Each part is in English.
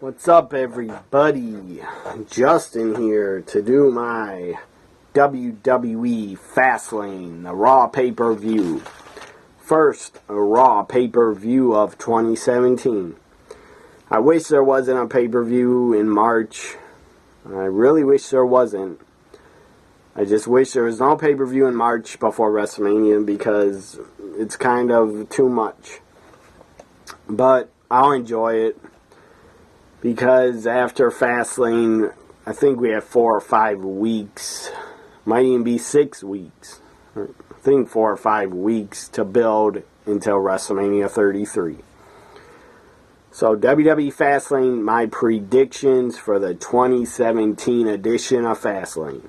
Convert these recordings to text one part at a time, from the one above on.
What's up, everybody? Justin here to do my WWE FastLane, the Raw pay-per-view. First, a Raw pay-per-view of 2017. I wish there wasn't a pay-per-view in March. I really wish there wasn't. I just wish there was no pay-per-view in March before WrestleMania because it's kind of too much. But I'll enjoy it. Because after FastLane, I think we have 4 or 5 weeks, might even be 6 weeks, I think 4 or 5 weeks to build until WrestleMania 33. So WWE FastLane, my predictions for the 2017 edition of FastLane.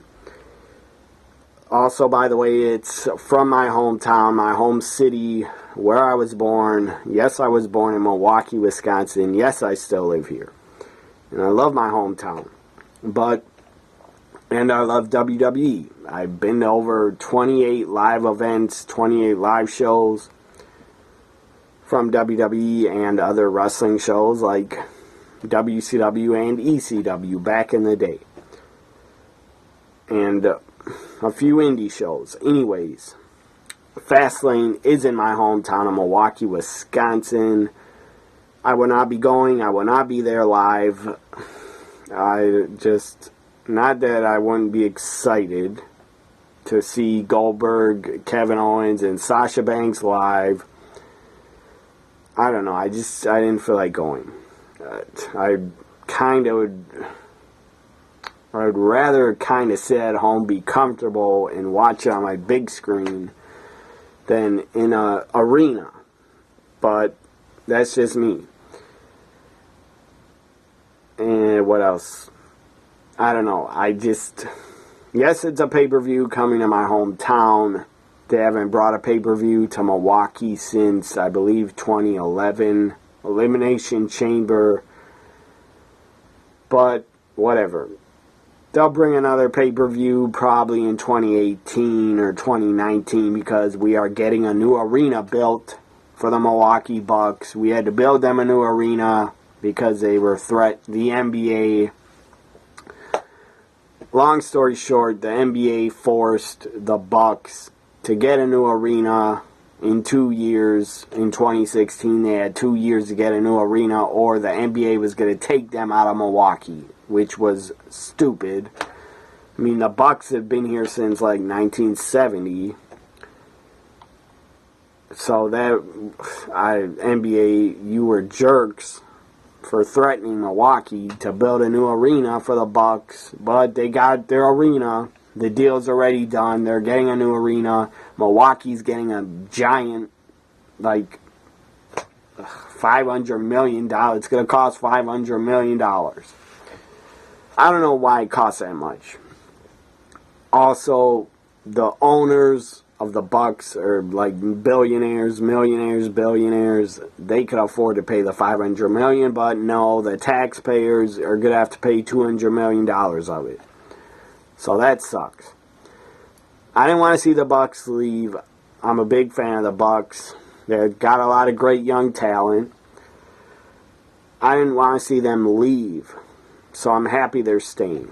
Also, by the way, it's from my hometown, my home city, where I was born. Yes, I was born in Milwaukee, Wisconsin. Yes, I still live here. And I love my hometown. And I love WWE. I've been to over 28 live events, 28 live shows from WWE and other wrestling shows like WCW and ECW back in the day. And a few indie shows. Anyways, FastLane is in my hometown of Milwaukee, Wisconsin. I will not be going. I will not be there live. Not that I wouldn't be excited to see Goldberg, Kevin Owens, and Sasha Banks live. I don't know. I didn't feel like going. I would rather kind of sit at home, be comfortable, and watch it on my big screen than in an arena. But that's just me. And what else? I don't know. Yes, it's a pay-per-view coming to my hometown. They haven't brought a pay-per-view to Milwaukee since, I believe, 2011. Elimination Chamber. But, whatever. They'll bring another pay-per-view probably in 2018 or 2019 because we are getting a new arena built for the Milwaukee Bucks. We had to build them a new arena because they were the NBA. Long story short, the NBA forced the Bucks to get a new arena in 2 years. In 2016, they had 2 years to get a new arena, or the NBA was going to take them out of Milwaukee, which was stupid. I mean, the Bucks have been here since like 1970. So NBA, you were jerks for threatening Milwaukee to build a new arena for the Bucks, but they got their arena. The deal's already done. They're getting a new arena. Milwaukee's getting a giant, like, $500 million. It's going to cost $500 million. I don't know why it costs that much. Also, the owners of the Bucks are like billionaires, millionaires, billionaires. They could afford to pay the $500 million, but no, the taxpayers are going to have to pay $200 million of it. So that sucks. I didn't want to see the Bucks leave. I'm a big fan of the Bucks. They've got a lot of great young talent. I didn't want to see them leave. So I'm happy they're staying.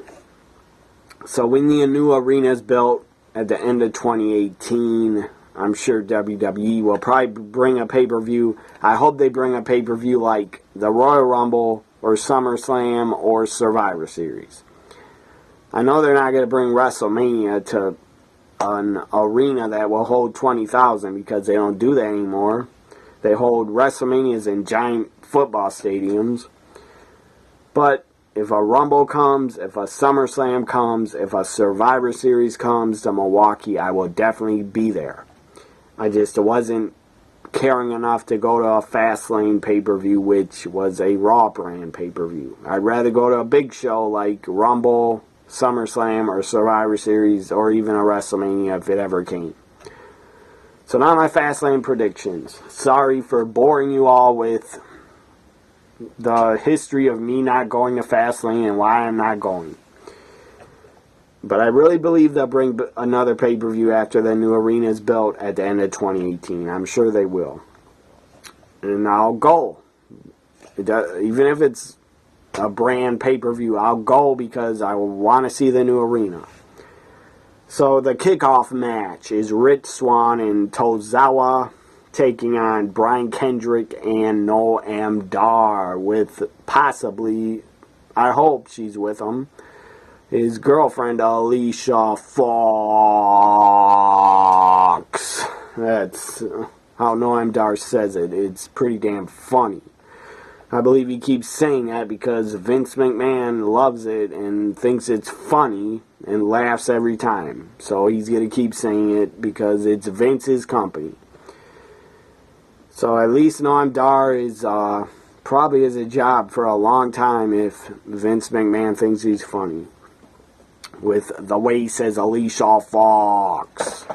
So when the new arena is built at the end of 2018, I'm sure WWE will probably bring a pay-per-view. I hope they bring a pay-per-view like the Royal Rumble or SummerSlam or Survivor Series. I know they're not going to bring WrestleMania to an arena that will hold 20,000 because they don't do that anymore. They hold WrestleManias in giant football stadiums. But if a Rumble comes, if a SummerSlam comes, if a Survivor Series comes to Milwaukee, I will definitely be there. I just wasn't caring enough to go to a FastLane pay-per-view, which was a Raw brand pay-per-view. I'd rather go to a big show like Rumble, SummerSlam, or Survivor Series, or even a WrestleMania if it ever came. So now my FastLane predictions. Sorry for boring you all with the history of me not going to FastLane and why I'm not going. But I really believe they'll bring another pay-per-view after the new arena is built at the end of 2018. I'm sure they will. And I'll go. Even if it's a brand pay-per-view. I'll go because I want to see the new arena. So the kickoff match is Rich Swann and Tozawa taking on Brian Kendrick and Noam Dar with possibly, I hope she's with him, his girlfriend Alicia Fox. That's how Noam Dar says it. It's pretty damn funny. I believe he keeps saying that because Vince McMahon loves it and thinks it's funny and laughs every time. So he's going to keep saying it because it's Vince's company. So at least Noam Dar is probably has a job for a long time if Vince McMahon thinks he's funny. With the way he says Alicia Fox.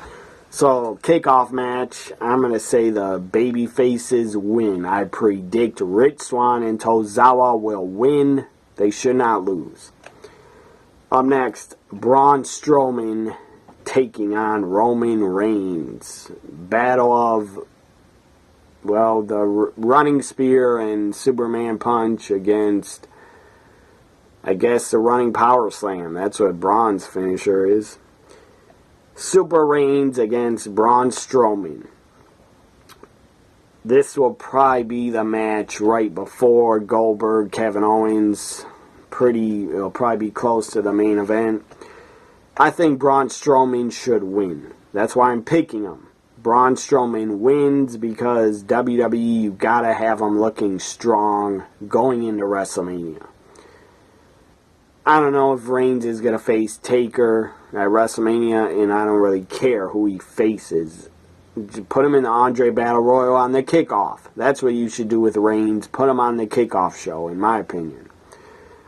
So, kickoff match, I'm going to say the baby faces win. I predict Rich Swann and Tozawa will win. They should not lose. Up next, Braun Strowman taking on Roman Reigns. Battle of, well, the running spear and Superman punch against, I guess, the running power slam. That's what Braun's finisher is. Super Reigns against Braun Strowman. This will probably be the match right before Goldberg, Kevin Owens. It'll probably be close to the main event. I think Braun Strowman should win. That's why I'm picking him. Braun Strowman wins because WWE, you gotta have him looking strong going into WrestleMania. I don't know if Reigns is going to face Taker at WrestleMania, and I don't really care who he faces. Put him in the Andre Battle Royal on the kickoff. That's what you should do with Reigns. Put him on the kickoff show, in my opinion.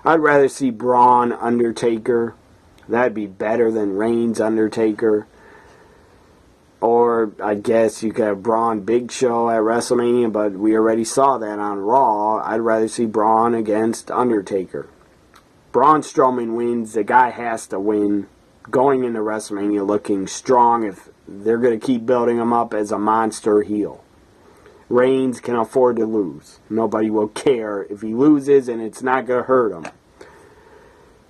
I'd rather see Braun Undertaker. That'd be better than Reigns Undertaker. Or, I guess you could have Braun Big Show at WrestleMania, but we already saw that on Raw. I'd rather see Braun against Undertaker. Braun Strowman wins. The guy has to win. Going into WrestleMania looking strong if they're going to keep building him up as a monster heel. Reigns can afford to lose. Nobody will care if he loses, and it's not going to hurt him.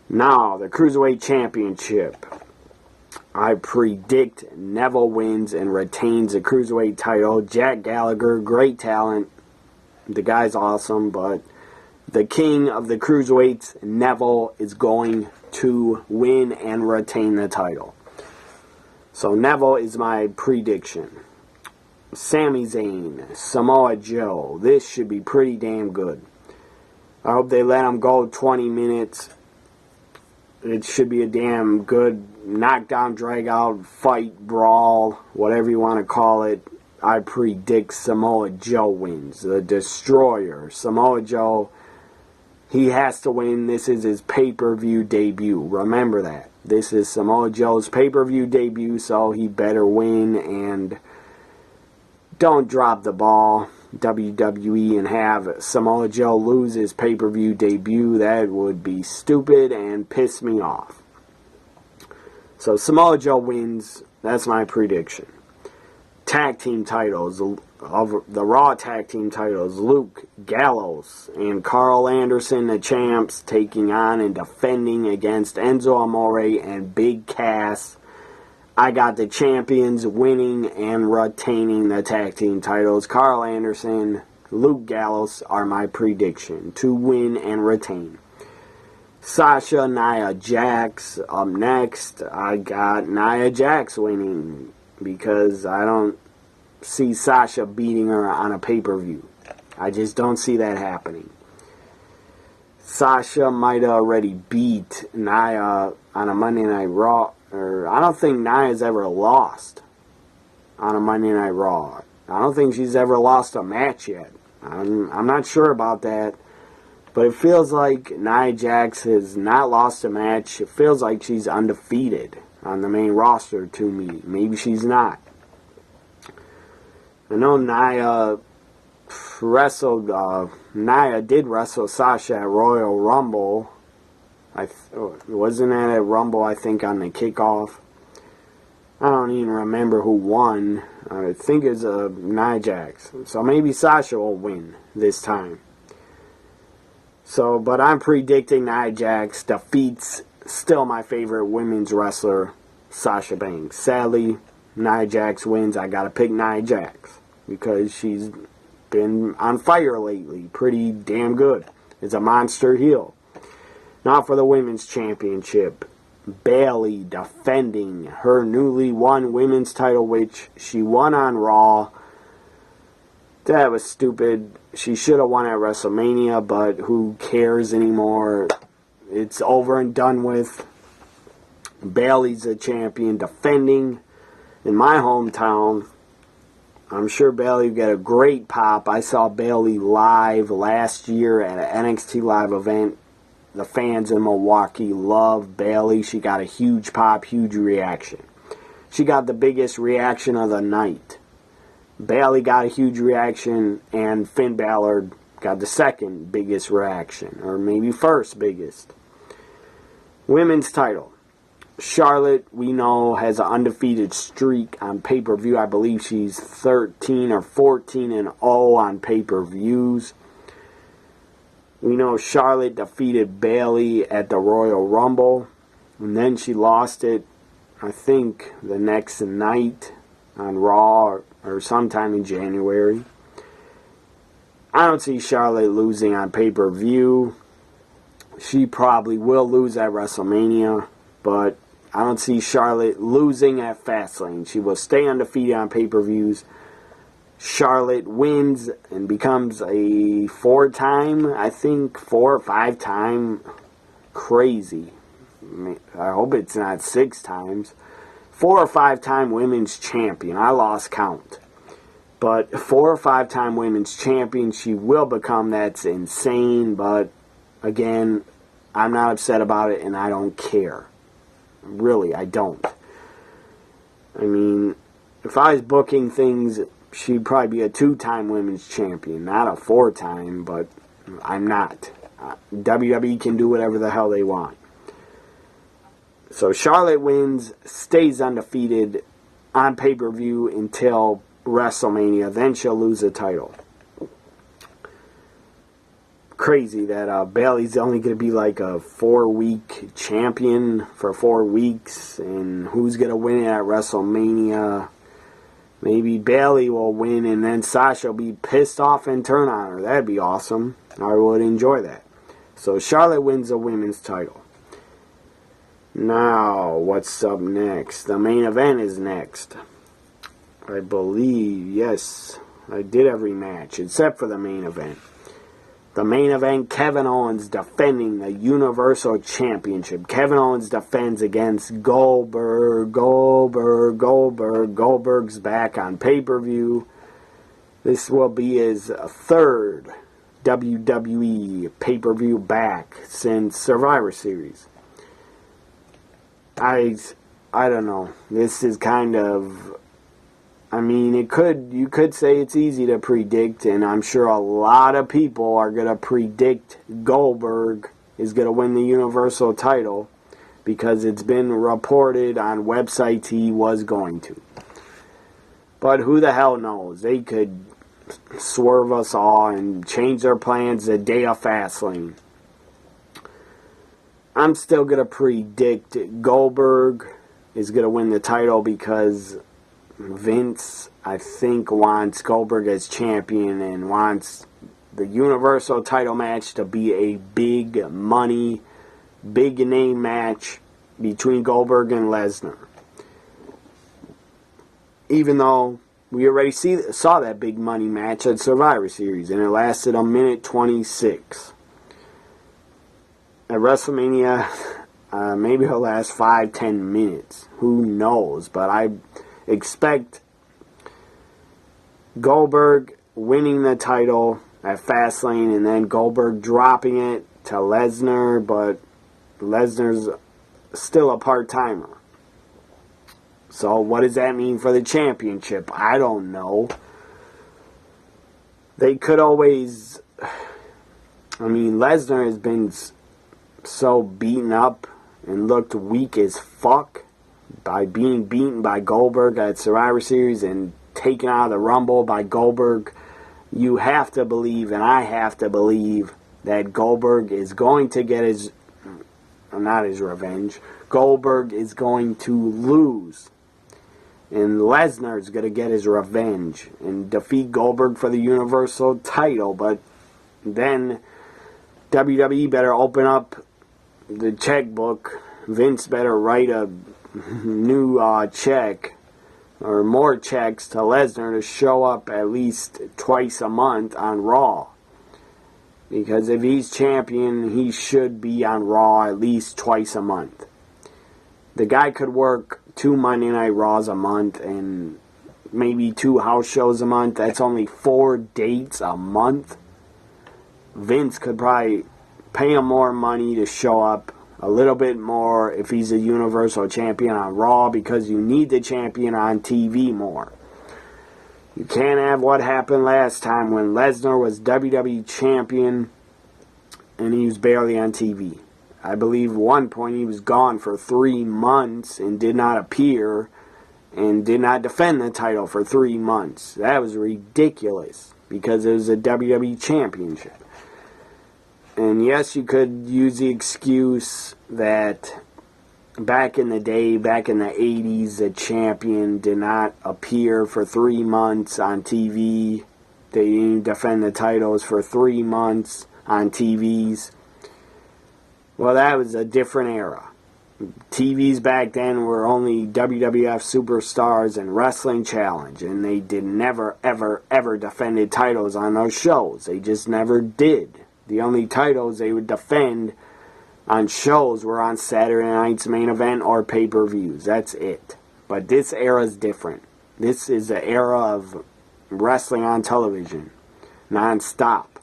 Now, the Cruiserweight Championship. I predict Neville wins and retains the Cruiserweight title. Jack Gallagher, great talent. The guy's awesome, but the king of the Cruiserweights, Neville, is going to win and retain the title. So Neville is my prediction. Sami Zayn, Samoa Joe. This should be pretty damn good. I hope they let him go 20 minutes. It should be a damn good knockdown, drag-out, fight, brawl, whatever you want to call it. I predict Samoa Joe wins. The Destroyer. Samoa Joe, he has to win. This is his pay-per-view debut. Remember that. This is Samoa Joe's pay-per-view debut, so he better win. And don't drop the ball, WWE, and have Samoa Joe lose his pay-per-view debut. That would be stupid and piss me off. So Samoa Joe wins. That's my prediction. Tag team titles. Of the Raw tag team titles, Luke Gallows and Carl Anderson, the champs, taking on and defending against Enzo Amore and Big Cass. I got the champions winning and retaining the tag team titles. Carl Anderson, Luke Gallows are my prediction to win and retain. Sasha, Nia Jax up next. I got Nia Jax winning because I don't see Sasha beating her on a pay-per-view. I just don't see that happening. Sasha might have already beat Nia on a Monday Night Raw. I don't think Nia's ever lost on a Monday Night Raw. I don't think she's ever lost a match yet. I'm not sure about that. But it feels like Nia Jax has not lost a match. It feels like she's undefeated on the main roster to me. Maybe she's not. I know Nia did wrestle Sasha at Royal Rumble. Wasn't that at Rumble, I think, on the kickoff? I don't even remember who won. I think it's Nia Jax. So maybe Sasha will win this time. But I'm predicting Nia Jax defeats still my favorite women's wrestler, Sasha Banks. Sadly, Nia Jax wins. I gotta pick Nia Jax because she's been on fire lately. Pretty damn good. It's a monster heel. Now for the women's championship. Bayley defending her newly won women's title, which she won on Raw. That was stupid. She should have won at WrestleMania, but who cares anymore? It's over and done with. Bayley's a champion defending in my hometown. I'm sure Bayley will get a great pop. I saw Bayley live last year at an NXT Live event. The fans in Milwaukee love Bayley. She got a huge pop, huge reaction. She got the biggest reaction of the night. Bayley got a huge reaction, and Finn Balor got the second biggest reaction, or maybe first biggest. Women's title. Charlotte, we know, has an undefeated streak on pay-per-view. I believe she's 13 or 14-0 on pay-per-views. We know Charlotte defeated Bayley at the Royal Rumble, and then she lost it, I think, the next night on Raw or sometime in January. I don't see Charlotte losing on pay-per-view. She probably will lose at WrestleMania, but I don't see Charlotte losing at FastLane. She will stay undefeated on pay-per-views. Charlotte wins and becomes a 4 or 5-time, crazy. I hope it's not 6 times. 4 or 5-time women's champion. I lost count. But 4 or 5-time women's champion, she will become. That's insane. But again, I'm not upset about it and I don't care. Really, I don't. I mean, if I was booking things, she'd probably be a 2-time women's champion, not a 4-time, but I'm not. WWE can do whatever the hell they want. So Charlotte wins, stays undefeated on pay-per-view until WrestleMania. Then she'll lose the title. Crazy that Bayley's only going to be like a 4-week champion for 4 weeks. And who's going to win it at WrestleMania? Maybe Bayley will win and then Sasha will be pissed off and turn on her. That'd be awesome. I would enjoy that. So Charlotte wins the women's title. Now, what's up next? The main event is next. I believe, yes, I did every match except for the main event. The main event, Kevin Owens defending the Universal Championship. Kevin Owens defends against Goldberg. Goldberg's back on pay-per-view. This will be his 3rd WWE pay-per-view back since Survivor Series. I don't know. This is kind of... I mean, you could say it's easy to predict, and I'm sure a lot of people are going to predict Goldberg is going to win the Universal title because it's been reported on websites he was going to. But who the hell knows? They could swerve us all and change their plans the day of FastLane. I'm still going to predict Goldberg is going to win the title because Vince, I think, wants Goldberg as champion and wants the Universal title match to be a big money, big name match between Goldberg and Lesnar. Even though we already saw that big money match at Survivor Series and it lasted 1:26. At WrestleMania, maybe it'll last 5-10 minutes. Who knows? But I expect Goldberg winning the title at FastLane and then Goldberg dropping it to Lesnar, but Lesnar's still a part-timer. So what does that mean for the championship? I don't know. They could always... I mean, Lesnar has been so beaten up and looked weak as fuck by being beaten by Goldberg at Survivor Series and taken out of the Rumble by Goldberg. You have to believe, and I have to believe, that Goldberg is going to get his, not his revenge, Goldberg is going to lose. And Lesnar is going to get his revenge and defeat Goldberg for the Universal title. But then WWE better open up the checkbook. Vince better write a new check or more checks to Lesnar to show up at least twice a month on Raw. Because if he's champion, he should be on Raw at least twice a month. The guy could work 2 Monday Night Raws a month and maybe 2 house shows a month. That's only 4 dates a month. Vince could probably pay him more money to show up a little bit more if he's a Universal Champion on Raw, because you need the champion on TV more. You can't have what happened last time when Lesnar was WWE Champion and he was barely on TV. I believe at one point he was gone for 3 months and did not appear and did not defend the title for 3 months. That was ridiculous because it was a WWE Championship. And yes, you could use the excuse that back in the day, back in the 80s, the champion did not appear for 3 months on TV. They didn't defend the titles for 3 months on TVs. Well, that was a different era. TVs back then were only WWF Superstars and Wrestling Challenge, and they did never, ever, ever defended titles on those shows. They just never did. The only titles they would defend on shows were on Saturday Night's Main Event or pay-per-views. That's it. But this era is different. This is the era of wrestling on television, non-stop.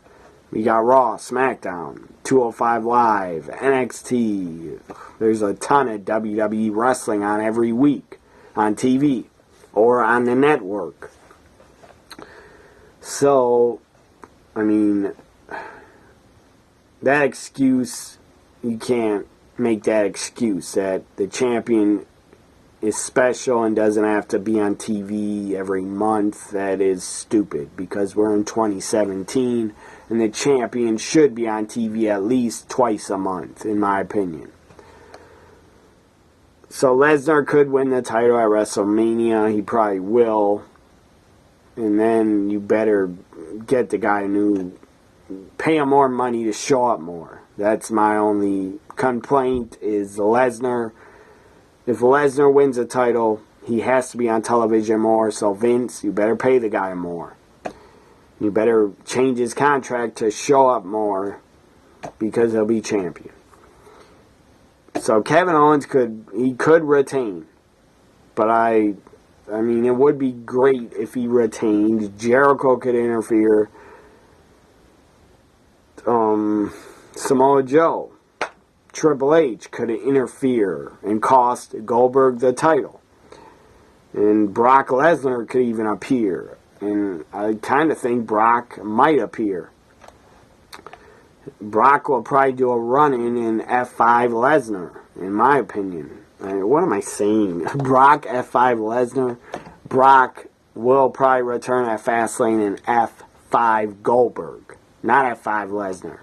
We got Raw, SmackDown, 205 Live, NXT. There's a ton of WWE wrestling on every week on TV or on the network. So, I mean, that excuse, you can't make that excuse that the champion is special and doesn't have to be on TV every month. That is stupid because we're in 2017 and the champion should be on TV at least twice a month, in my opinion. So Lesnar could win the title at WrestleMania. He probably will. And then you better get the guy new, pay him more money to show up more. That's my only complaint is Lesnar. If Lesnar wins a title, he has to be on television more. So Vince, you better pay the guy more. You better change his contract to show up more because he'll be champion. So Kevin Owens could retain. But I mean, it would be great if he retained. Jericho could interfere. Samoa Joe, Triple H could interfere and cost Goldberg the title. And Brock Lesnar could even appear. And I kind of think Brock might appear. Brock will probably do a run-in in F5 Lesnar, in my opinion. What am I saying? Brock, F5 Lesnar. Brock will probably return at FastLane in F5 Goldberg. Not F5 Lesnar.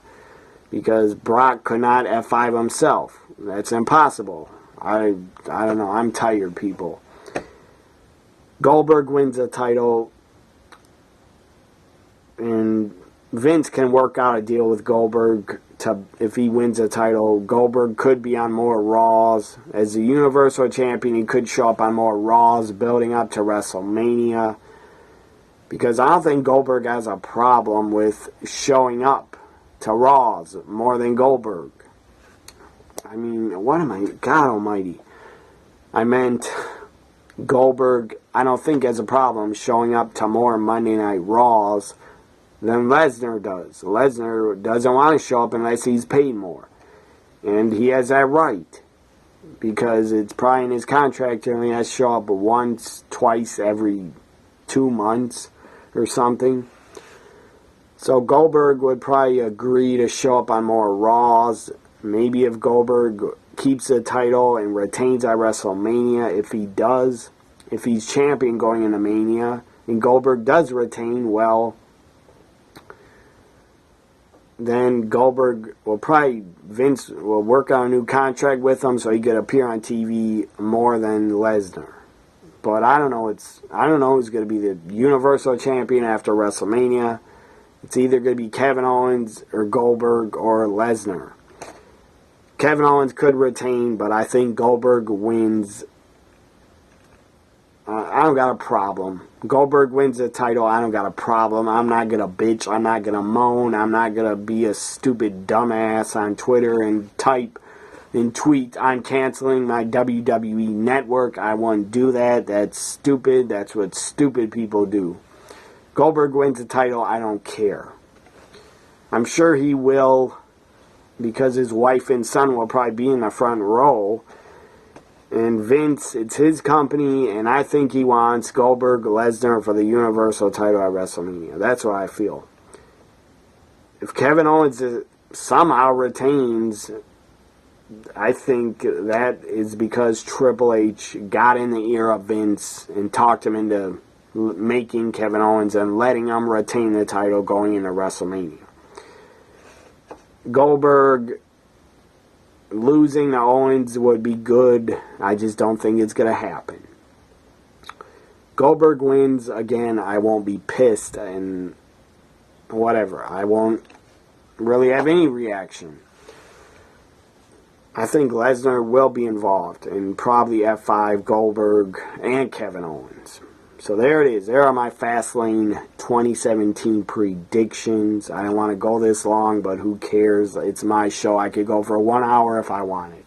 Because Brock could not F5 himself. That's impossible. I don't know. I'm tired, people. Goldberg wins the title. And Vince can work out a deal with Goldberg to, if he wins a title, Goldberg could be on more Raws. As the Universal Champion, he could show up on more Raws building up to WrestleMania. Because I don't think Goldberg has a problem with showing up to Raws more than Goldberg. I mean, what am I? God almighty. I meant Goldberg, I don't think has a problem showing up to more Monday Night Raws than Lesnar does. Lesnar doesn't want to show up unless he's paid more. And he has that right. Because it's probably in his contract and he has to show up once, twice every 2 months or something. So Goldberg would probably agree to show up on more Raws. Maybe if Goldberg keeps the title and retains at WrestleMania, if he does, if he's champion going into Mania, and Goldberg does retain, well, then Goldberg will probably, Vince will work on a new contract with him so he could appear on TV more than Lesnar. But I don't know. I don't know who's going to be the Universal Champion after WrestleMania. It's either going to be Kevin Owens or Goldberg or Lesnar. Kevin Owens could retain, but I think Goldberg wins. I don't got a problem. Goldberg wins the title. I don't got a problem. I'm not going to bitch. I'm not going to moan. I'm not going to be a stupid dumbass on Twitter and type and tweet, I'm canceling my WWE network. I won't do that. That's stupid. That's what stupid people do. Goldberg wins the title. I don't care. I'm sure he will, because his wife and son will probably be in the front row. And Vince, it's his company, and I think he wants Goldberg, Lesnar for the Universal title at WrestleMania. That's what I feel. If Kevin Owens somehow retains, I think that is because Triple H got in the ear of Vince and talked him into making Kevin Owens and letting him retain the title going into WrestleMania. Goldberg losing to Owens would be good. I just don't think it's going to happen. Goldberg wins again. I won't be pissed and whatever. I won't really have any reaction. I think Lesnar will be involved in probably F5, Goldberg, and Kevin Owens. So there it is. There are my FastLane 2017 predictions. I don't want to go this long, but who cares? It's my show. I could go for 1 hour if I wanted.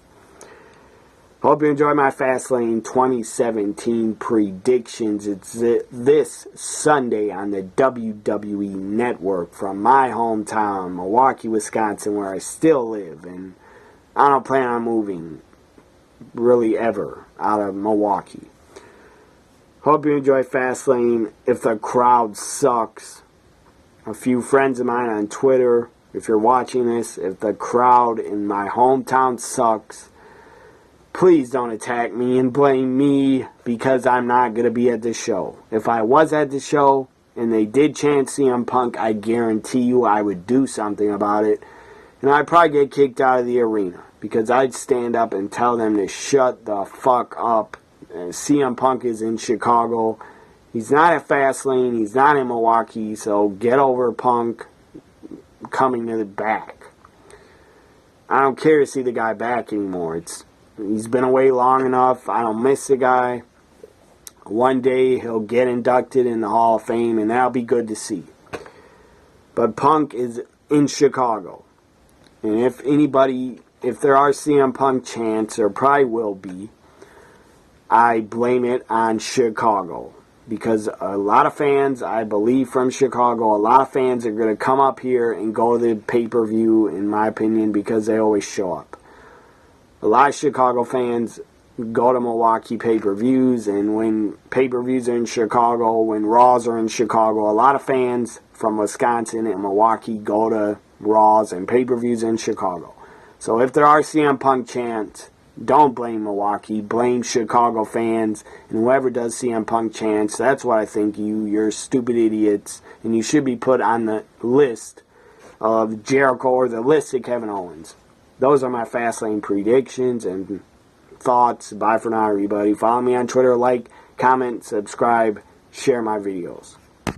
Hope you enjoy my FastLane 2017 predictions. It's this Sunday on the WWE Network from my hometown, Milwaukee, Wisconsin, where I still live. And I don't plan on moving, really, ever, out of Milwaukee. Hope you enjoy FastLane. If the crowd sucks, a few friends of mine on Twitter, if you're watching this, if the crowd in my hometown sucks, please don't attack me and blame me because I'm not going to be at the show. If I was at the show and they did chant CM Punk, I guarantee you I would do something about it. And I'd probably get kicked out of the arena because I'd stand up and tell them to shut the fuck up. CM Punk is in Chicago. He's not at Fastlane. He's not in Milwaukee. So get over Punk coming to the back. I don't care to see the guy back anymore. He's been away long enough. I don't miss the guy. One day he'll get inducted in the Hall of Fame, and that'll be good to see. But Punk is in Chicago. And if there are CM Punk chants, there probably will be, I blame it on Chicago. Because a lot of fans, I believe from Chicago, a lot of fans are going to come up here and go to the pay-per-view, in my opinion, because they always show up. A lot of Chicago fans go to Milwaukee pay-per-views, and when pay-per-views are in Chicago, when Raws are in Chicago, a lot of fans from Wisconsin and Milwaukee go to Raws and pay-per-views in Chicago. So if there are CM Punk chants, don't blame Milwaukee, blame Chicago fans, and whoever does CM Punk chants, that's what I think you're stupid idiots, and you should be put on the list of Jericho or the list of Kevin Owens. Those are my FastLane predictions and thoughts. Bye for now, everybody. Follow me on Twitter, like, comment, subscribe, share my videos.